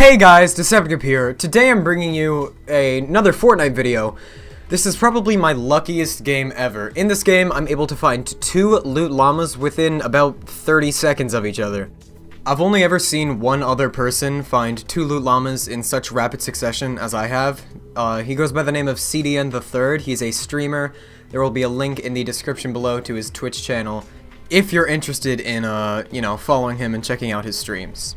Hey guys, Decepticon here. Today I'm bringing you another Fortnite video. This is probably my luckiest game ever. In this game, I'm able to find 2 loot llamas within about 30 seconds of each other. I've only ever seen one other person find 2 loot llamas in such rapid succession as I have. He goes by the name of CDN the Third. He's a streamer. There will be a link in the description below to his Twitch channel if you're interested in, following him and checking out his streams.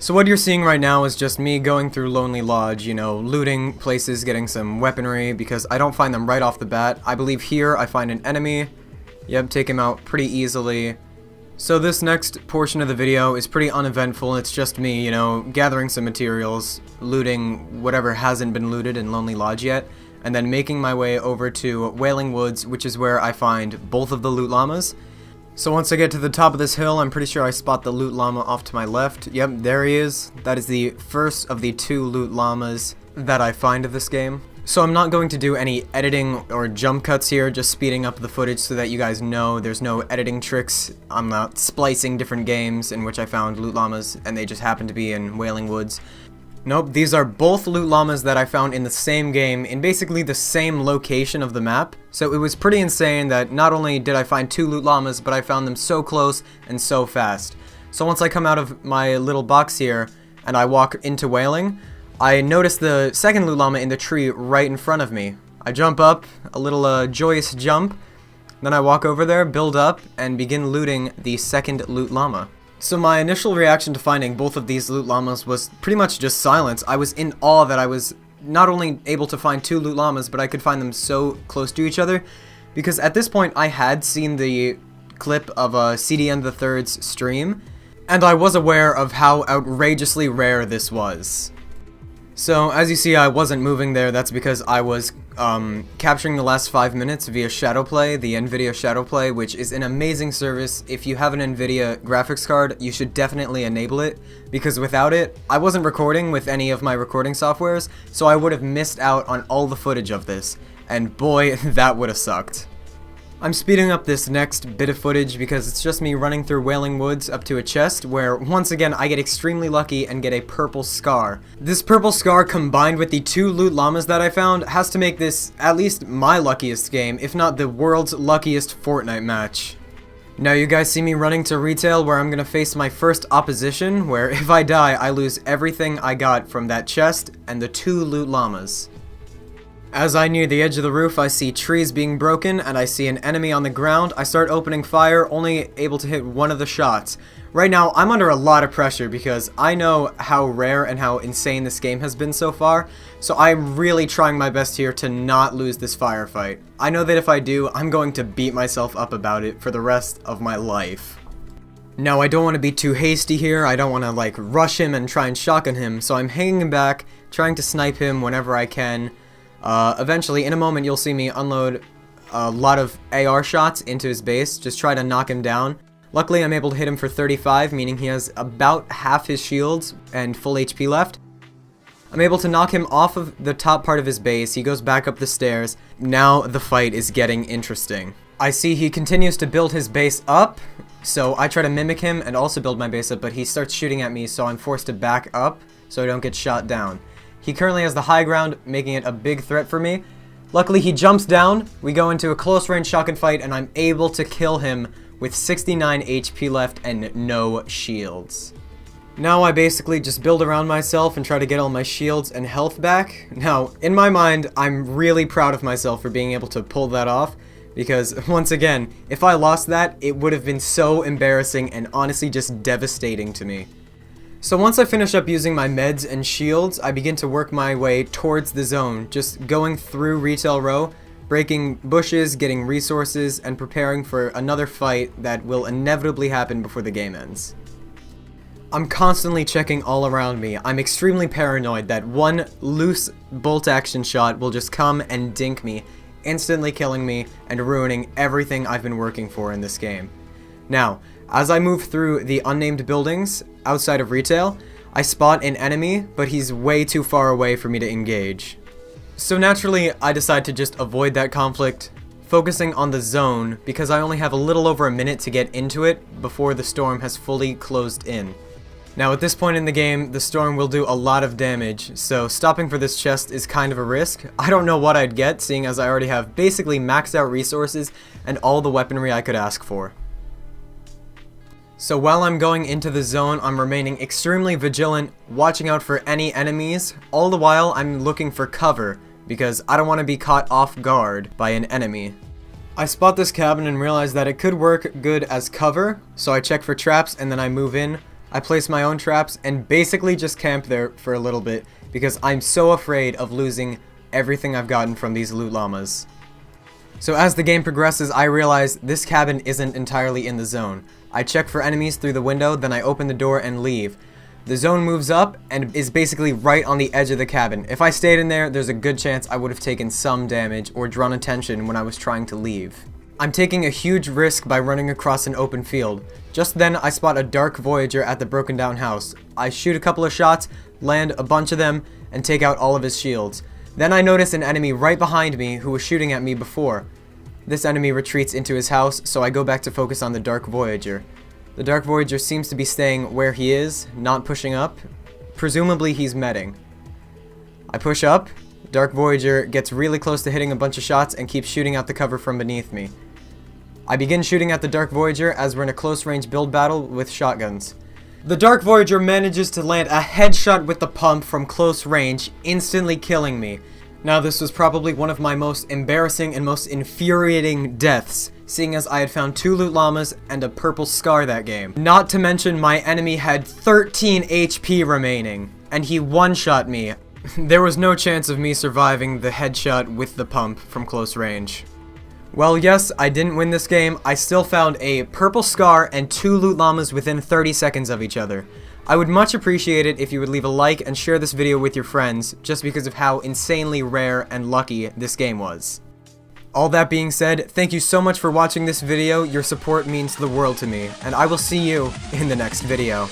So what you're seeing right now is just me going through Lonely Lodge, looting places, getting some weaponry, because I don't find them right off the bat. I believe here I find an enemy. Yep, take him out pretty easily. So this next portion of the video is pretty uneventful. It's just me, gathering some materials, looting whatever hasn't been looted in Lonely Lodge yet, and then making my way over to Wailing Woods, which is where I find both of the loot llamas. So once I get to the top of this hill, I'm pretty sure I spot the loot llama off to my left. Yep, there he is. That is the first of the 2 loot llamas that I find of this game. So I'm not going to do any editing or jump cuts here, just speeding up the footage so that you guys know there's no editing tricks. I'm not splicing different games in which I found loot llamas and they just happen to be in Wailing Woods. Nope, these are both loot llamas that I found in the same game, in basically the same location of the map. So it was pretty insane that not only did I find 2 loot llamas, but I found them so close and so fast. So once I come out of my little box here, and I walk into Wailing, I notice the second loot llama in the tree right in front of me. I jump up, a little joyous jump, then I walk over there, build up, and begin looting the second loot llama. So my initial reaction to finding both of these loot llamas was pretty much just silence. I was in awe that I was not only able to find 2 loot llamas, but I could find them so close to each other, because at this point I had seen the clip of CDN the Third's stream, and I was aware of how outrageously rare this was. So as you see, I wasn't moving there. That's because I was capturing the last 5 minutes via Shadowplay, the NVIDIA Shadowplay, which is an amazing service. If you have an NVIDIA graphics card, you should definitely enable it, because without it, I wasn't recording with any of my recording softwares, so I would have missed out on all the footage of this, and boy, that would have sucked. I'm speeding up this next bit of footage because it's just me running through Wailing Woods up to a chest where, once again, I get extremely lucky and get a purple scar. This purple scar combined with the 2 loot llamas that I found has to make this at least my luckiest game, if not the world's luckiest Fortnite match. Now you guys see me running to retail where I'm gonna face my first opposition, where if I die, I lose everything I got from that chest and the 2 loot llamas. As I near the edge of the roof, I see trees being broken, and I see an enemy on the ground. I start opening fire, only able to hit one of the shots. Right now, I'm under a lot of pressure because I know how rare and how insane this game has been so far, so I'm really trying my best here to not lose this firefight. I know that if I do, I'm going to beat myself up about it for the rest of my life. Now, I don't want to be too hasty here. I don't want to, rush him and try and shotgun him, so I'm hanging back, trying to snipe him whenever I can. Eventually, in a moment, you'll see me unload a lot of AR shots into his base, just try to knock him down. Luckily, I'm able to hit him for 35, meaning he has about half his shields and full HP left. I'm able to knock him off of the top part of his base. He goes back up the stairs. Now the fight is getting interesting. I see he continues to build his base up, so I try to mimic him and also build my base up, but he starts shooting at me, so I'm forced to back up so I don't get shot down. He currently has the high ground, making it a big threat for me. Luckily, he jumps down, we go into a close-range shotgun fight, and I'm able to kill him with 69 HP left and no shields. Now I basically just build around myself and try to get all my shields and health back. Now, in my mind, I'm really proud of myself for being able to pull that off, because, once again, if I lost that, it would have been so embarrassing and honestly just devastating to me. So once I finish up using my meds and shields, I begin to work my way towards the zone, just going through Retail Row, breaking bushes, getting resources, and preparing for another fight that will inevitably happen before the game ends. I'm constantly checking all around me. I'm extremely paranoid that one loose bolt action shot will just come and dink me, instantly killing me and ruining everything I've been working for in this game. Now, as I move through the unnamed buildings outside of retail, I spot an enemy, but he's way too far away for me to engage. So naturally, I decide to just avoid that conflict, focusing on the zone because I only have a little over a minute to get into it before the storm has fully closed in. Now at this point in the game, the storm will do a lot of damage, so stopping for this chest is kind of a risk. I don't know what I'd get, seeing as I already have basically maxed out resources and all the weaponry I could ask for. So while I'm going into the zone, I'm remaining extremely vigilant, watching out for any enemies. All the while, I'm looking for cover, because I don't want to be caught off guard by an enemy. I spot this cabin and realize that it could work good as cover, so I check for traps and then I move in. I place my own traps and basically just camp there for a little bit, because I'm so afraid of losing everything I've gotten from these loot llamas. So as the game progresses, I realize this cabin isn't entirely in the zone. I check for enemies through the window, then I open the door and leave. The zone moves up and is basically right on the edge of the cabin. If I stayed in there, there's a good chance I would have taken some damage or drawn attention when I was trying to leave. I'm taking a huge risk by running across an open field. Just then, I spot a dark Voyager at the broken down house. I shoot a couple of shots, land a bunch of them, and take out all of his shields. Then I notice an enemy right behind me who was shooting at me before. This enemy retreats into his house, so I go back to focus on the Dark Voyager. The Dark Voyager seems to be staying where he is, not pushing up. Presumably he's medding. I push up, Dark Voyager gets really close to hitting a bunch of shots and keeps shooting out the cover from beneath me. I begin shooting at the Dark Voyager as we're in a close range build battle with shotguns. The Dark Voyager manages to land a headshot with the pump from close range, instantly killing me. Now this was probably one of my most embarrassing and most infuriating deaths, seeing as I had found 2 loot llamas and a purple scar that game. Not to mention my enemy had 13 HP remaining, and he one-shot me. There was no chance of me surviving the headshot with the pump from close range. Well, yes, I didn't win this game. I still found a purple scar and 2 loot llamas within 30 seconds of each other. I would much appreciate it if you would leave a like and share this video with your friends, just because of how insanely rare and lucky this game was. All that being said, thank you so much for watching this video. Your support means the world to me, and I will see you in the next video.